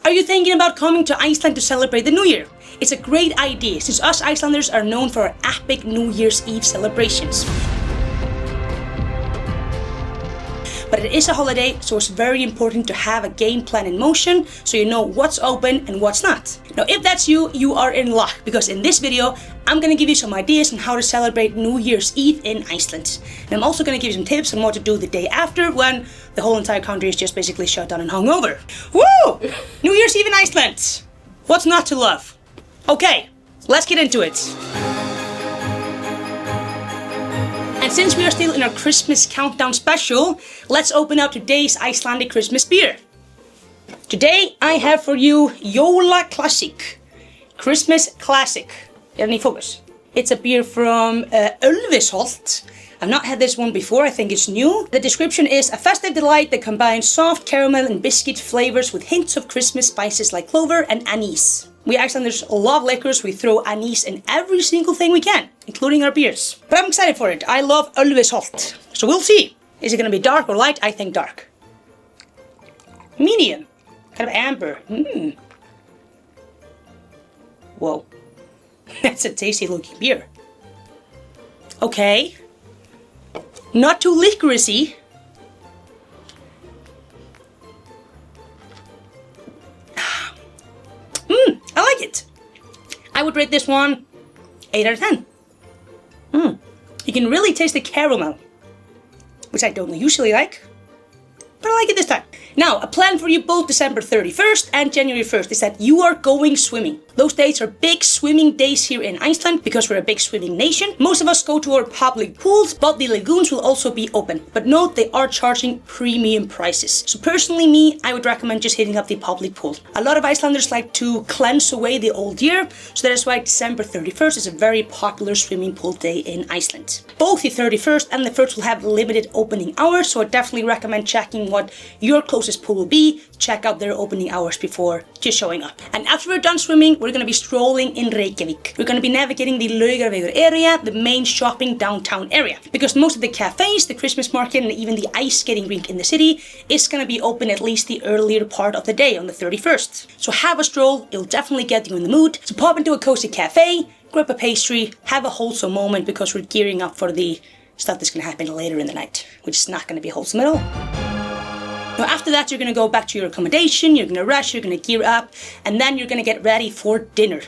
Are you thinking about coming to Iceland to celebrate the New Year? It's a great idea since us Icelanders are known for our epic New Year's Eve celebrations. But it is a holiday, so it's very important to have a game plan in motion so you know what's open and what's not. Now if that's you, you are in luck, because in this video I'm gonna give you some ideas on how to celebrate New Year's Eve in Iceland. And I'm also gonna give you some tips on what to do the day after when the whole entire country is just basically shut down and hungover. Woo! New Year's Eve in Iceland! What's not to love? Okay, let's get into it. And since we are still in our Christmas countdown special, let's open up today's Icelandic Christmas beer. Today I have for you Jóla Classic, Christmas Classic. Any focus? It's a beer from Ölvisholt. I've not had this one before, I think it's new. The description is a festive delight that combines soft caramel and biscuit flavors with hints of Christmas spices like clover and anise. We Icelanders love liquors, we throw anise in every single thing we can, including our beers. But I'm excited for it, I love Ölvisholt. So we'll see. Is it gonna be dark or light? I think dark. Medium, kind of amber. Whoa, that's a tasty looking beer. Okay, not too licorice-y. I like it. I would rate this one 8 out of 10. You can really taste the caramel, which I don't usually like, but I like it this time. Now, a plan for you both December 31st and January 1st is that you are going swimming. Those days are big swimming days here in Iceland because we're a big swimming nation. Most of us go to our public pools, but the lagoons will also be open. But note, they are charging premium prices. So personally me, I would recommend just hitting up the public pool. A lot of Icelanders like to cleanse away the old year, so that is why December 31st is a very popular swimming pool day in Iceland. Both the 31st and the 1st will have limited opening hours, so I definitely recommend checking what your closest pool will be. Check out their opening hours before just showing up. And after we're done swimming, we're going to be strolling in Reykjavík. We're going to be navigating the Reykjavík area, the main shopping downtown area. Because most of the cafes, the Christmas market, and even the ice skating rink in the city is going to be open at least the earlier part of the day on the 31st. So have a stroll, it'll definitely get you in the mood. So pop into a cozy cafe, grab a pastry, have a wholesome moment because we're gearing up for the stuff that's going to happen later in the night, which is not going to be wholesome at all. Now after that, you're going to go back to your accommodation, you're going to rush, you're going to gear up, and then you're going to get ready for dinner.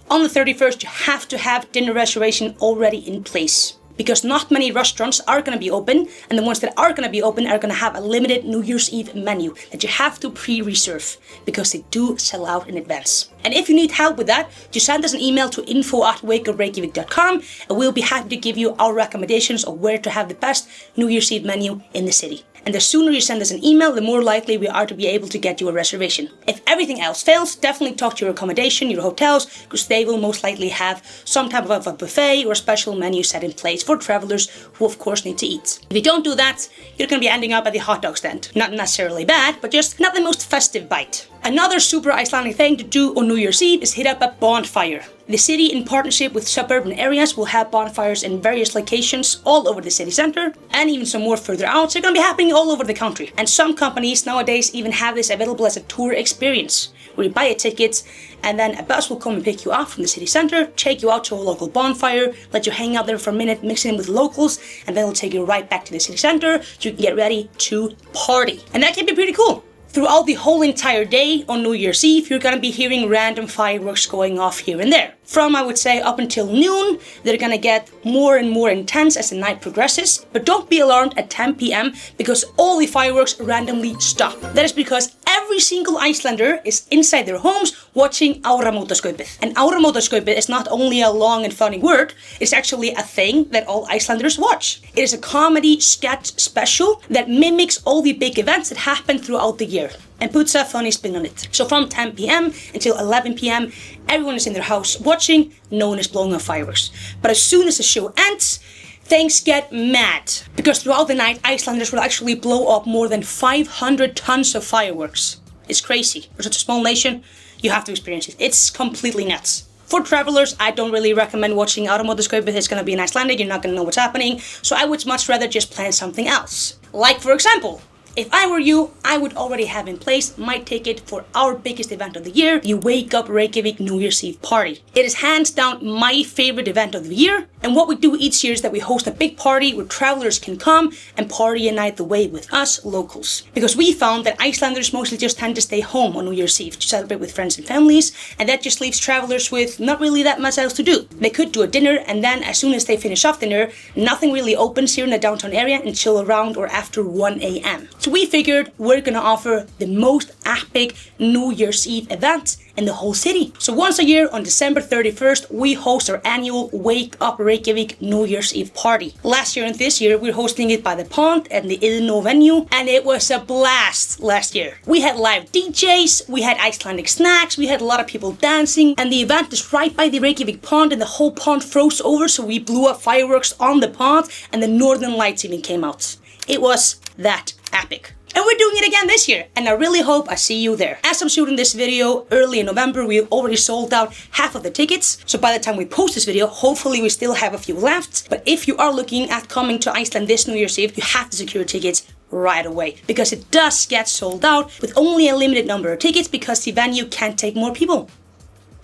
On the 31st, you have to have dinner reservation already in place, because not many restaurants are going to be open, and the ones that are going to be open are going to have a limited New Year's Eve menu that you have to pre-reserve, because they do sell out in advance. And if you need help with that, just send us an email to info@wakeupreykjavik.com, and we'll be happy to give you our recommendations of where to have the best New Year's Eve menu in the city. And the sooner you send us an email, the more likely we are to be able to get you a reservation. If everything else fails, definitely talk to your accommodation, your hotels, because they will most likely have some type of a buffet or special menu set in place for travelers who of course need to eat. If you don't do that, you're going to be ending up at the hot dog stand. Not necessarily bad, but just not the most festive bite. Another super Icelandic thing to do on New Year's Eve is hit up a bonfire. The city, in partnership with suburban areas, will have bonfires in various locations all over the city center, and even some more further out. So they're going to be happening all over the country. And some companies nowadays even have this available as a tour experience, where you buy a ticket and then a bus will come and pick you up from the city center, take you out to a local bonfire, let you hang out there for a minute, mix in with locals, and then it'll take you right back to the city center so you can get ready to party. And that can be pretty cool. Throughout the whole entire day on New Year's Eve, you're gonna be hearing random fireworks going off here and there. From, I would say, up until noon, they're gonna get more and more intense as the night progresses. But don't be alarmed at 10 p.m. because all the fireworks randomly stop. That is because every single Icelander is inside their homes watching áramótaskaupið. And áramótaskaupið is not only a long and funny word, it's actually a thing that all Icelanders watch. It is a comedy sketch special that mimics all the big events that happen throughout the year and puts a funny spin on it. So from 10 p.m. until 11 p.m, everyone is in their house watching, no one is blowing off fireworks. But as soon as the show ends, things get mad. Because throughout the night, Icelanders will actually blow up more than 500 tons of fireworks. It's crazy. For such a small nation, you have to experience it. It's completely nuts. For travelers, I don't really recommend watching áramótaskaupið. It's gonna be in Icelandic, you're not gonna know what's happening. So I would much rather just plan something else. Like, for example, If I were you, I would already have in place my ticket for our biggest event of the year, the Wake Up Reykjavík New Year's Eve party. It is hands down my favorite event of the year, and what we do each year is that we host a big party where travelers can come and party a night away with us locals. Because we found that Icelanders mostly just tend to stay home on New Year's Eve to celebrate with friends and families, and that just leaves travelers with not really that much else to do. They could do a dinner, and then as soon as they finish off dinner, nothing really opens here in the downtown area until around or after 1 a.m. So we figured we're gonna offer the most epic New Year's Eve event in the whole city. So once a year on December 31st, we host our annual Wake Up Reykjavík New Year's Eve party. Last year and this year, we're hosting it by the pond and the Illino venue, and it was a blast last year. We had live DJs, we had Icelandic snacks, we had a lot of people dancing, and the event is right by the Reykjavík pond, and the whole pond froze over, so we blew up fireworks on the pond, and the northern lights even came out. It was that epic. And we're doing it again this year, and I really hope I see you there. As I'm shooting this video early in November, we already sold out half of the tickets, so by the time we post this video, hopefully we still have a few left. But if you are looking at coming to Iceland this New Year's Eve, you have to secure tickets right away, because it does get sold out with only a limited number of tickets because the venue can't take more people.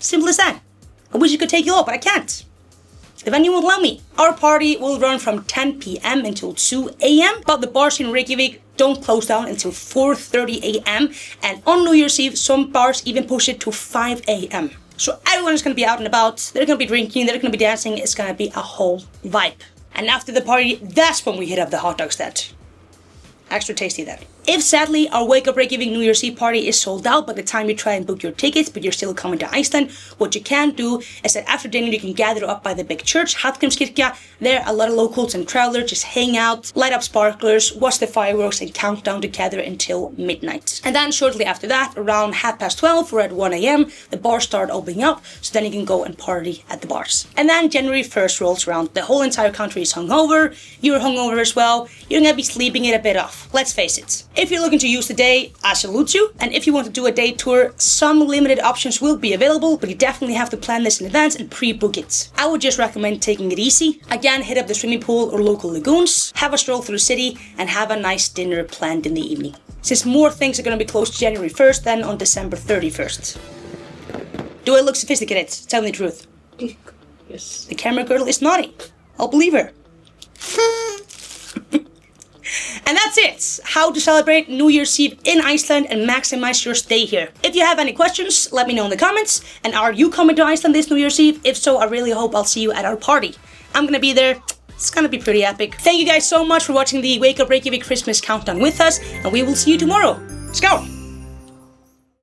Simple as that. I wish I could take you all, but I can't. The venue won't allow me. Our party will run from 10 p.m. until 2 a.m. But the bars in Reykjavík don't close down until 4:30 a.m. And on New Year's Eve, some bars even push it to 5 a.m. So everyone is going to be out and about. They're going to be drinking. They're going to be dancing. It's going to be a whole vibe. And after the party, that's when we hit up the hot dog stand. Extra tasty then. If sadly our Wake Up Reykjavík New Year's Eve party is sold out by the time you try and book your tickets, but you're still coming to Iceland, what you can do is that after dinner you can gather up by the big church, Hallgrímskirkja. There a lot of locals and travelers just hang out, light up sparklers, watch the fireworks and count down together until midnight. And then shortly after that, around 12:30 or at 1 a.m, the bars start opening up, so then you can go and party at the bars. And then January 1st rolls around, the whole entire country is hungover, you're hungover as well, you're gonna be sleeping it a bit off, let's face it. If you're looking to use the day, I salute you. And if you want to do a day tour, some limited options will be available, but you definitely have to plan this in advance and pre-book it. I would just recommend taking it easy. Again, hit up the swimming pool or local lagoons, have a stroll through the city, and have a nice dinner planned in the evening. Since more things are going to be closed January 1st than on December 31st. Do I look sophisticated? Tell me the truth. Yes. The camera girl is naughty. I'll believe her. And that's it! How to celebrate New Year's Eve in Iceland and maximize your stay here. If you have any questions, let me know in the comments. And are you coming to Iceland this New Year's Eve? If so, I really hope I'll see you at our party. I'm gonna be there. It's gonna be pretty epic. Thank you guys so much for watching the Wake Up Reykjavík Christmas countdown with us, and we will see you tomorrow. Let's go!